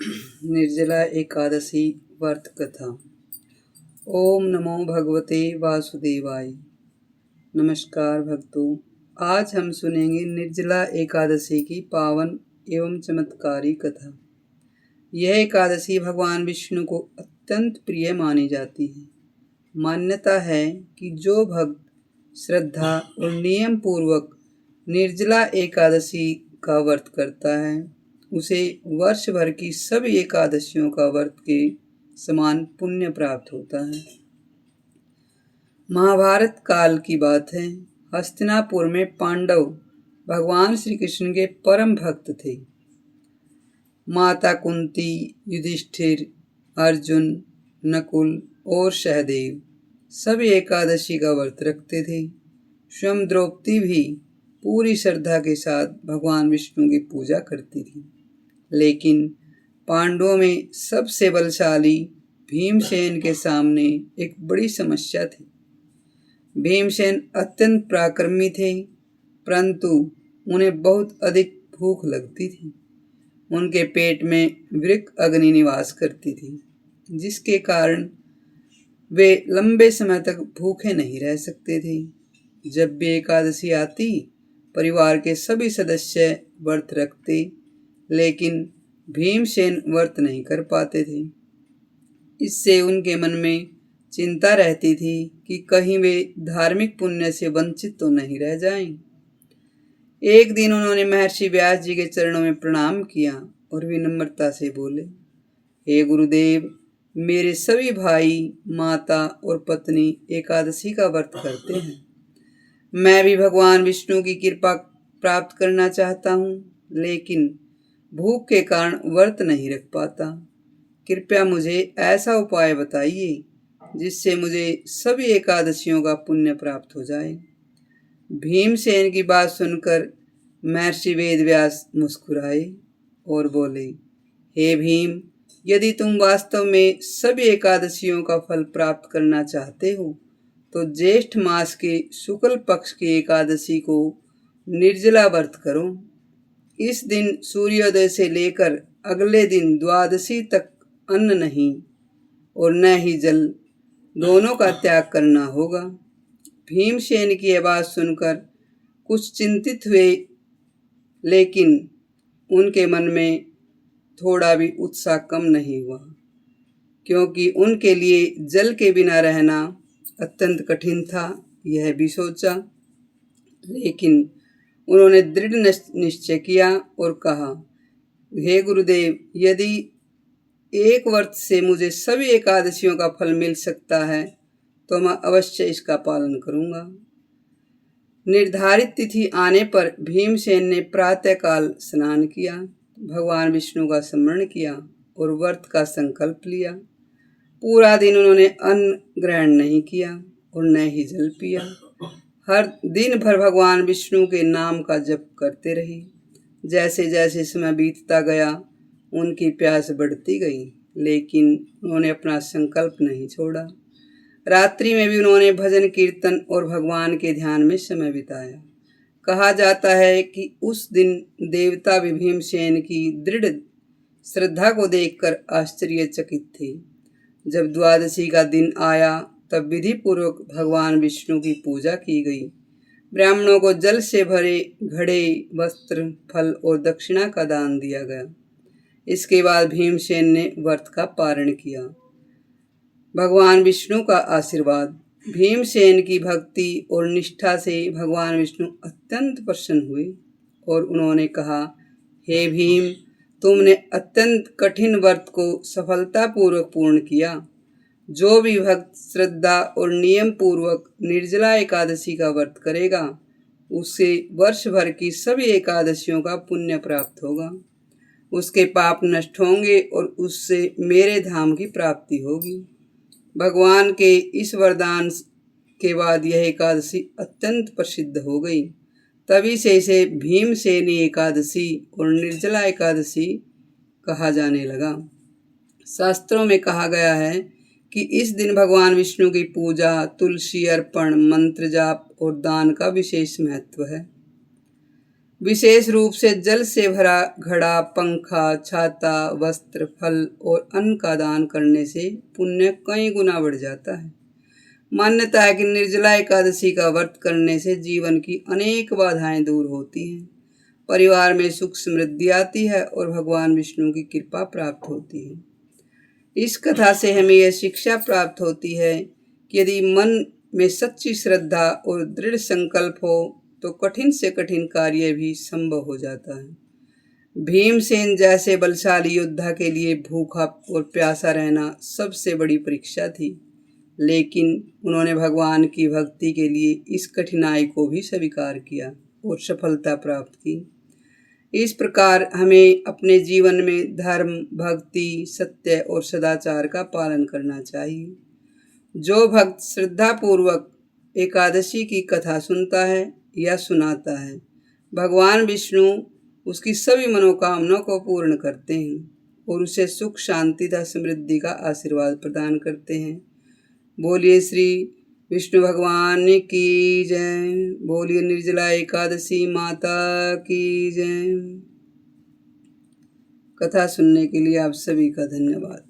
निर्जला एकादशी व्रत कथा। ओम नमो भगवते वासुदेवाय। नमस्कार भक्तों, आज हम सुनेंगे निर्जला एकादशी की पावन एवं चमत्कारी कथा। यह एकादशी भगवान विष्णु को अत्यंत प्रिय मानी जाती है। मान्यता है कि जो भक्त श्रद्धा और नियम पूर्वक निर्जला एकादशी का व्रत करता है उसे वर्ष भर की सभी एकादशियों का व्रत के समान पुण्य प्राप्त होता है। महाभारत काल की बात है। हस्तिनापुर में पांडव भगवान श्री कृष्ण के परम भक्त थे। माता कुंती, युधिष्ठिर, अर्जुन, नकुल और सहदेव सभी एकादशी का व्रत रखते थे। स्वयं द्रौपदी भी पूरी श्रद्धा के साथ भगवान विष्णु की पूजा करती थी। लेकिन पांडवों में सबसे बलशाली भीमसेन के सामने एक बड़ी समस्या थी। भीमसेन अत्यंत पराक्रमी थे, परंतु उन्हें बहुत अधिक भूख लगती थी। उनके पेट में वृक्क अग्नि निवास करती थी, जिसके कारण वे लंबे समय तक भूखे नहीं रह सकते थे। जब भी एकादशी आती, परिवार के सभी सदस्य व्रत रखते, लेकिन भीमसेन व्रत नहीं कर पाते थे। इससे उनके मन में चिंता रहती थी कि कहीं वे धार्मिक पुण्य से वंचित तो नहीं रह जाएं। एक दिन उन्होंने महर्षि व्यास जी के चरणों में प्रणाम किया और विनम्रता से बोले, हे गुरुदेव, मेरे सभी भाई, माता और पत्नी एकादशी का व्रत करते हैं। मैं भी भगवान विष्णु की कृपा प्राप्त करना चाहता हूँ, लेकिन भूख के कारण व्रत नहीं रख पाता। कृपया मुझे ऐसा उपाय बताइए जिससे मुझे सभी एकादशियों का पुण्य प्राप्त हो जाए। भीमसेन की बात सुनकर महर्षि वेदव्यास मुस्कुराए और बोले, हे भीम, यदि तुम वास्तव में सभी एकादशियों का फल प्राप्त करना चाहते हो तो ज्येष्ठ मास के शुक्ल पक्ष की एकादशी को निर्जला व्रत करो। इस दिन सूर्योदय से लेकर अगले दिन द्वादशी तक अन्न नहीं और न ही जल, दोनों का त्याग करना होगा। भीमसेन की आवाज सुनकर कुछ चिंतित हुए, लेकिन उनके मन में थोड़ा भी उत्साह कम नहीं हुआ, क्योंकि उनके लिए जल के बिना रहना अत्यंत कठिन था। यह भी सोचा, लेकिन उन्होंने दृढ़ निश्चय किया और कहा, हे गुरुदेव, यदि एक व्रत से मुझे सभी एकादशियों का फल मिल सकता है तो मैं अवश्य इसका पालन करूंगा। निर्धारित तिथि आने पर भीमसेन ने प्रातःकाल स्नान किया, भगवान विष्णु का स्मरण किया और व्रत का संकल्प लिया। पूरा दिन उन्होंने अन्न ग्रहण नहीं किया और न ही जल पिया। हर दिन भर भगवान विष्णु के नाम का जप करते रहे। जैसे जैसे समय बीतता गया उनकी प्यास बढ़ती गई, लेकिन उन्होंने अपना संकल्प नहीं छोड़ा। रात्रि में भी उन्होंने भजन कीर्तन और भगवान के ध्यान में समय बिताया। कहा जाता है कि उस दिन देवता भी भीमसेन की दृढ़ श्रद्धा को देखकर आश्चर्यचकित थे। जब द्वादशी का दिन आया तब विधि पूर्वक भगवान विष्णु की पूजा की गई। ब्राह्मणों को जल से भरे घड़े, वस्त्र, फल और दक्षिणा का दान दिया गया। इसके बाद भीमसेन ने व्रत का पारण किया। भगवान विष्णु का आशीर्वाद। भीमसेन की भक्ति और निष्ठा से भगवान विष्णु अत्यंत प्रसन्न हुए और उन्होंने कहा, हे भीम, तुमने अत्यंत कठिन व्रत को सफलतापूर्वक पूर्ण किया। जो भी भक्त श्रद्धा और नियम पूर्वक निर्जला एकादशी का व्रत करेगा उसे वर्ष भर की सभी एकादशियों का पुण्य प्राप्त होगा। उसके पाप नष्ट होंगे और उससे मेरे धाम की प्राप्ति होगी। भगवान के इस वरदान के बाद यह एकादशी अत्यंत प्रसिद्ध हो गई। तभी से इसे भीमसेनी एकादशी और निर्जला एकादशी कहा जाने लगा। शास्त्रों में कहा गया है कि इस दिन भगवान विष्णु की पूजा, तुलसी अर्पण, मंत्र जाप और दान का विशेष महत्व है। विशेष रूप से जल से भरा घड़ा, पंखा, छाता, वस्त्र, फल और अन्न का दान करने से पुण्य कई गुना बढ़ जाता है। मान्यता है कि निर्जला एकादशी का व्रत करने से जीवन की अनेक बाधाएं दूर होती हैं, परिवार में सुख समृद्धि आती है और भगवान विष्णु की कृपा प्राप्त होती है। इस कथा से हमें यह शिक्षा प्राप्त होती है कि यदि मन में सच्ची श्रद्धा और दृढ़ संकल्प हो तो कठिन से कठिन कार्य भी संभव हो जाता है। भीमसेन जैसे बलशाली योद्धा के लिए भूखा और प्यासा रहना सबसे बड़ी परीक्षा थी, लेकिन उन्होंने भगवान की भक्ति के लिए इस कठिनाई को भी स्वीकार किया और सफलता प्राप्त की। इस प्रकार हमें अपने जीवन में धर्म, भक्ति, सत्य और सदाचार का पालन करना चाहिए। जो भक्त श्रद्धापूर्वक एकादशी की कथा सुनता है या सुनाता है, भगवान विष्णु उसकी सभी मनोकामनाओं को पूर्ण करते हैं और उसे सुख, शांति तथा समृद्धि का आशीर्वाद प्रदान करते हैं। बोलिए श्री विष्णु भगवान की जय। बोलिए निर्जला एकादशी माता की जय। कथा सुनने के लिए आप सभी का धन्यवाद।